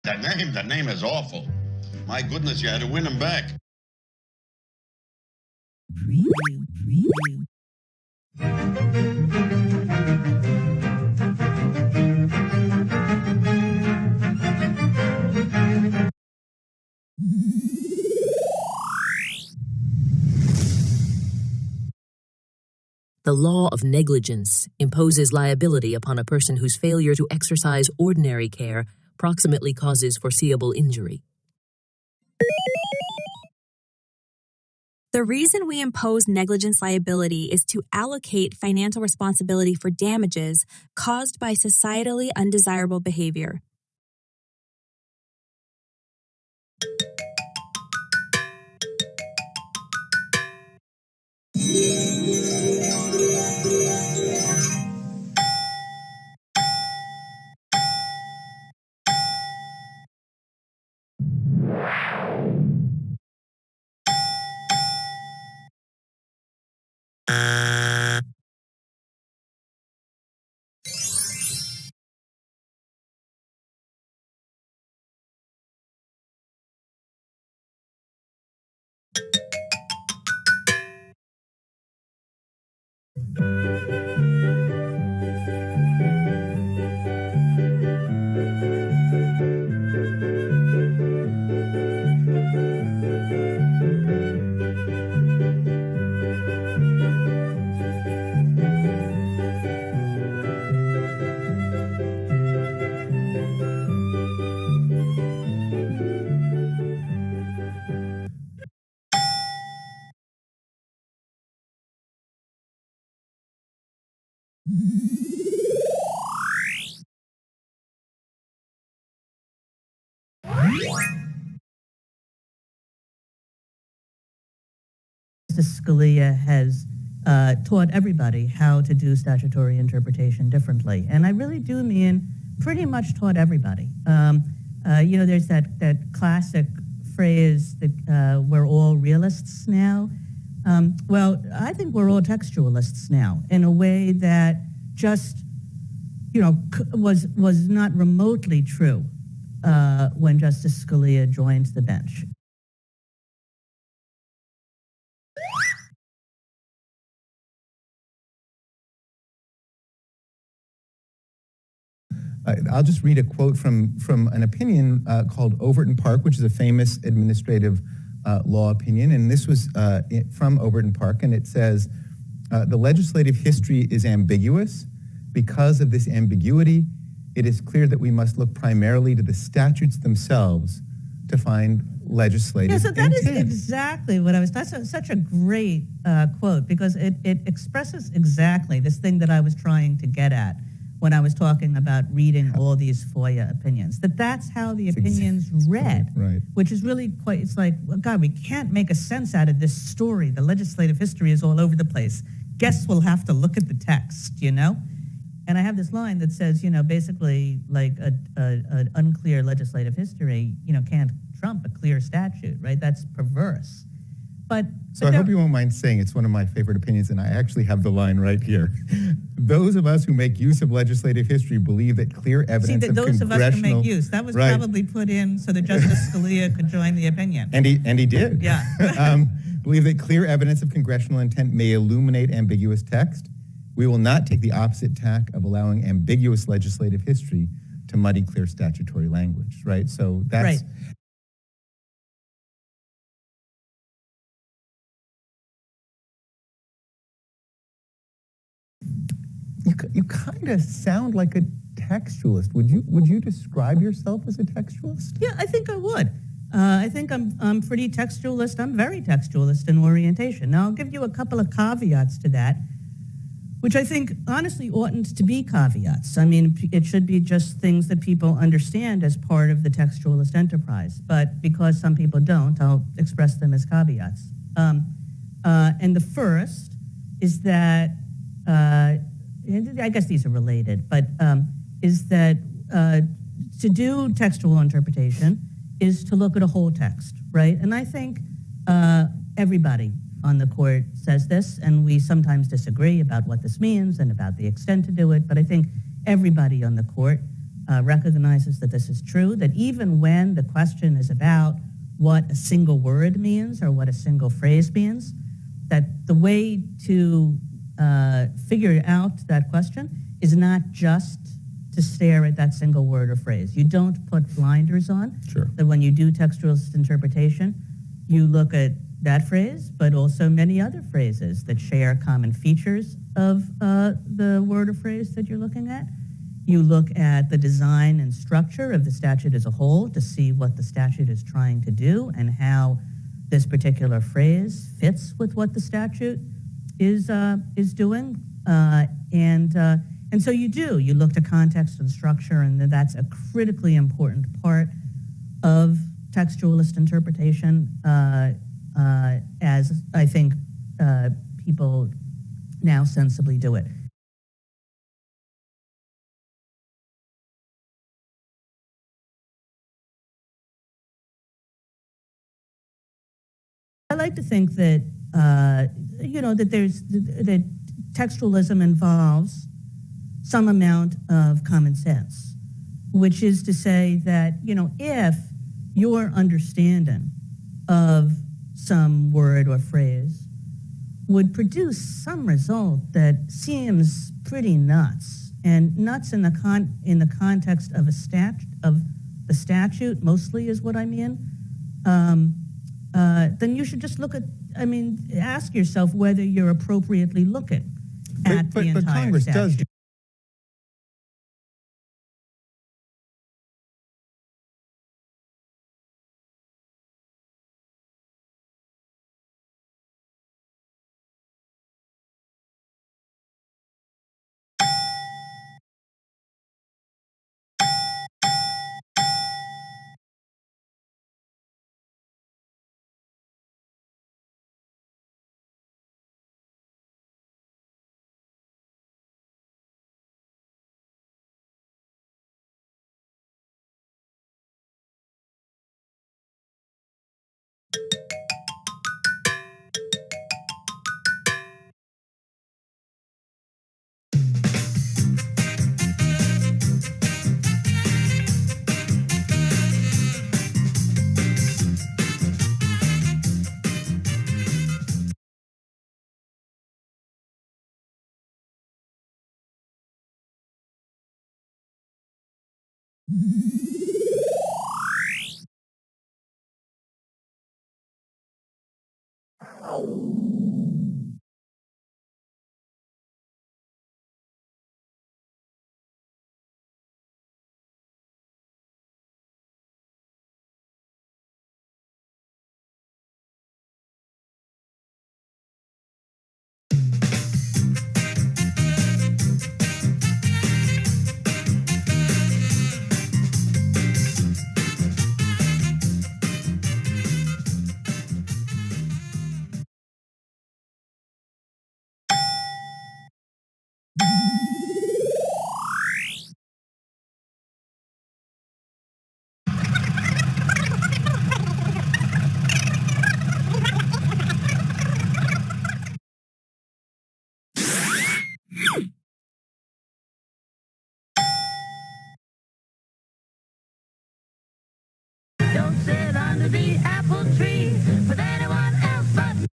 That name is awful. My goodness, you had to win him back. Preview. The law of negligence imposes liability upon a person whose failure to exercise ordinary care proximately causes foreseeable injury. The reason we impose negligence liability is to allocate financial responsibility for damages caused by societally undesirable behavior. Justice Scalia has taught everybody how to do statutory interpretation differently. And I really do mean pretty much taught everybody. There's that classic phrase that we're all realists now. Well, I think we're all textualists now in a way that just, was not remotely true when Justice Scalia joined the bench. I'll just read a quote from an opinion called Overton Park, which is a famous administrative law opinion. And this was from Overton Park, and it says, the legislative history is ambiguous. Because of this ambiguity, it is clear that we must look primarily to the statutes themselves to find legislative intent. Yeah, so that is exactly what that's such a great quote, because it expresses exactly this thing that I was trying to get at when I was talking about reading all these FOIA opinions, that's how the opinions read, right. Which is really quite, it's like, well, God, we can't make a sense out of this story. The legislative history is all over the place. Guess we'll have to look at the text, And I have this line that says, basically like an unclear legislative history, can't trump a clear statute, right? That's perverse. So I hope you won't mind saying it's one of my favorite opinions, and I actually have the line right here. Those of us who make use of legislative history believe that clear evidence of those congressional... of us who make use. That was probably put in so that Justice Scalia could join the opinion. And he did. Yeah. Believe that clear evidence of congressional intent may illuminate ambiguous text. We will not take the opposite tack of allowing ambiguous legislative history to muddy clear statutory language, right? So that's... Right. You kind of sound like a textualist. Would you describe yourself as a textualist? Yeah, I think I would. I think I'm pretty textualist. I'm very textualist in orientation. Now, I'll give you a couple of caveats to that, which I think honestly oughtn't to be caveats. I mean, it should be just things that people understand as part of the textualist enterprise. But because some people don't, I'll express them as caveats. And the first is that, I guess these are related, but is that to do textual interpretation is to look at a whole text, right? And I think everybody on the court says this, and we sometimes disagree about what this means and about the extent to do it, but I think everybody on the court recognizes that this is true, that even when the question is about what a single word means or what a single phrase means, that the way to figure out that question is not just to stare at that single word or phrase. You don't put blinders on. Sure. That when you do textualist interpretation, you look at that phrase, but also many other phrases that share common features of the word or phrase that you're looking at. You look at the design and structure of the statute as a whole to see what the statute is trying to do and how this particular phrase fits with what the statute is doing. And so you look to context and structure, and that's a critically important part of textualist interpretation, as I think people now sensibly do it. I like to think that that textualism involves some amount of common sense, which is to say that if your understanding of some word or phrase would produce some result that seems pretty nuts, and nuts in the context of the statute mostly is what I mean. Then you should just ask yourself whether you're appropriately looking at the entire but Congress statute. does do. Don't sit under the apple tree with anyone else but me.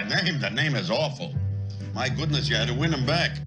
That name is awful. My goodness, you had to win him back.